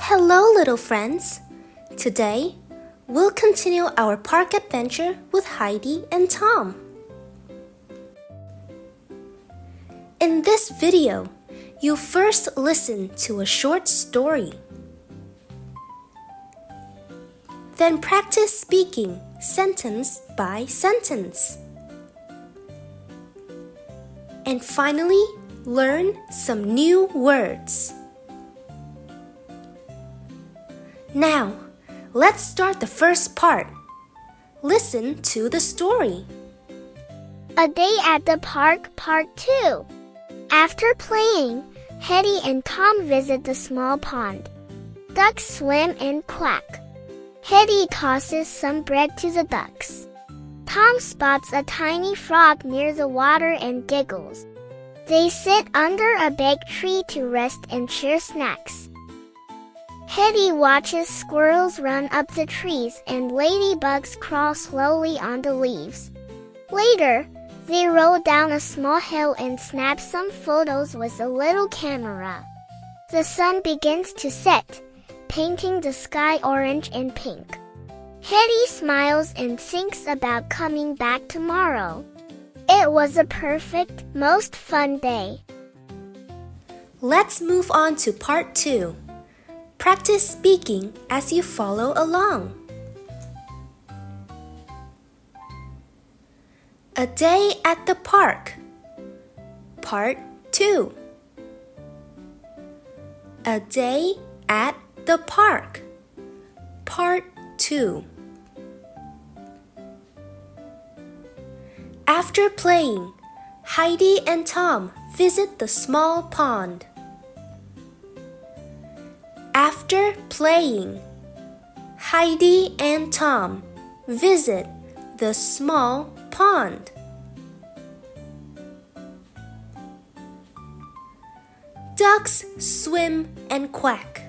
Hello, little friends! Today, we'll continue our park adventure with Heidi and Tom. In this video, you'll first listen to a short story. Then practice speaking sentence by sentence. And finally, learn some new words. Now, let's start the first part. Listen to the story. A Day at the Park, Part 2. After playing, Heidi and Tom visit the small pond. Ducks swim and quack. Heidi tosses some bread to the ducks. Tom spots a tiny frog near the water and giggles. They sit under a big tree to rest and share snacks. Heidi watches squirrels run up the trees and ladybugs crawl slowly on the leaves. Later, they roll down a small hill and snap some photos with a little camera. The sun begins to set, painting the sky orange and pink. Heidi smiles and thinks about coming back tomorrow. It was a perfect, most fun day. Let's move on to part 2. Practice speaking as you follow along. A Day at the Park, Part 2. A Day at the Park, Part 2. After playing, Heidi and Tom visit the small pond. After playing, Heidi and Tom visit the small pond. Ducks swim and quack.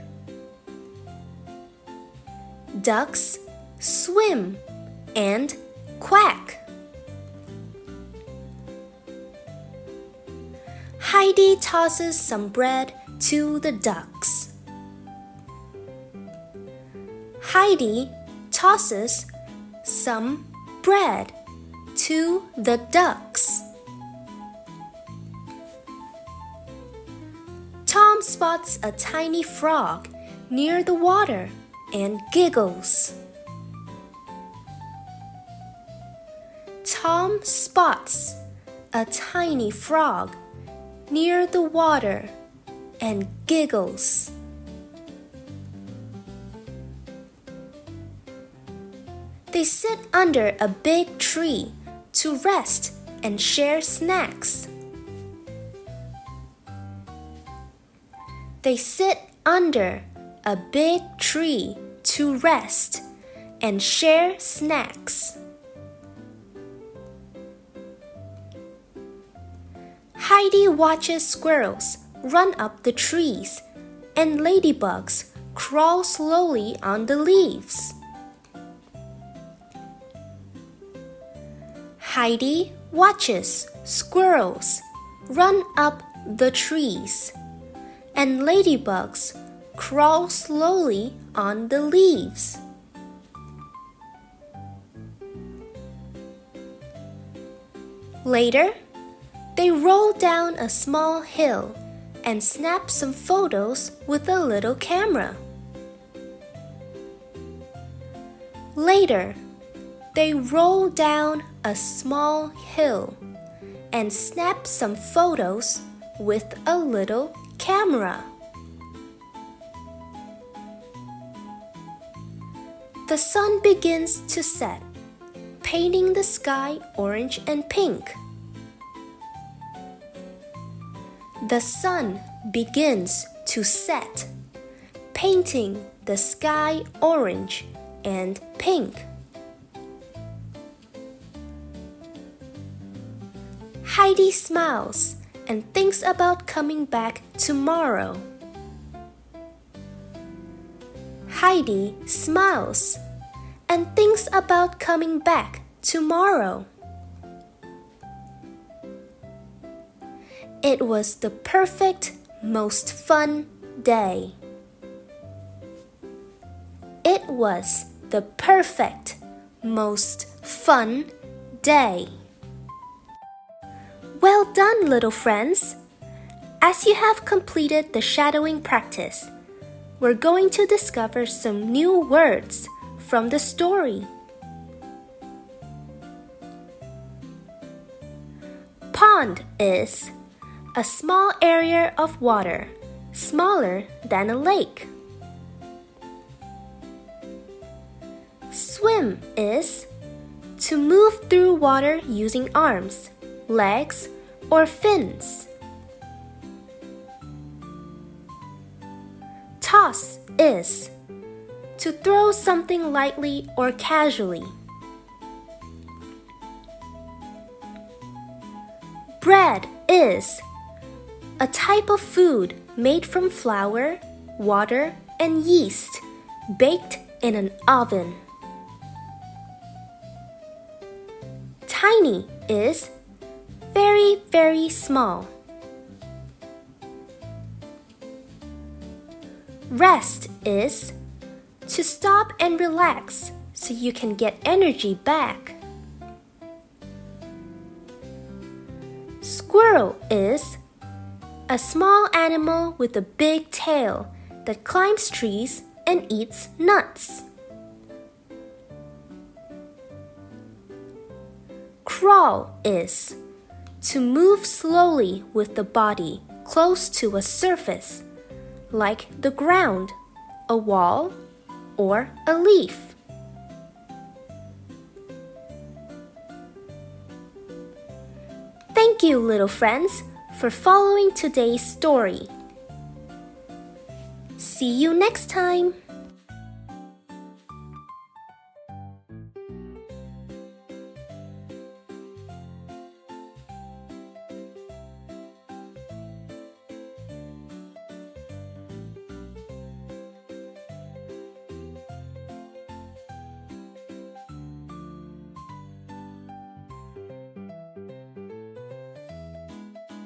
Ducks swim and quack. Heidi tosses some bread to the ducks. Heidi tosses some bread to the ducks. Tom spots a tiny frog near the water and giggles. Tom spots a tiny frog near the water and giggles. They sit under a big tree to rest and share snacks. They sit under a big tree to rest and share snacks. Heidi watches squirrels run up the trees and ladybugs crawl slowly on the leaves. Heidi watches squirrels run up the trees and ladybugs crawl slowly on the leaves. Later, they roll down a small hill and snap some photos with a little camera. Later, they roll down a small hill and snap some photos with a little camera. The sun begins to set, painting the sky orange and pink. The sun begins to set, painting the sky orange and pink. Heidi smiles and thinks about coming back tomorrow. Heidi smiles and thinks about coming back tomorrow. It was the perfect, most fun day. it was the perfect, most fun day. Well done, little friends! As you have completed the shadowing practice, we're going to discover some new words from the story. Pond is a small area of water, smaller than a lake. Swim is to move through water using arms, legs, or fins. Toss is to throw something lightly or casually. Bread is a type of food made from flour, water, and yeast, baked in an oven. Tiny is very, very small. Rest is to stop and relax so you can get energy back. Squirrel is a small animal with a big tail that climbs trees and eats nuts. Crawl is to move slowly with the body close to a surface, like the ground, a wall, or a leaf. Thank you, little friends, for following today's story. See you next time!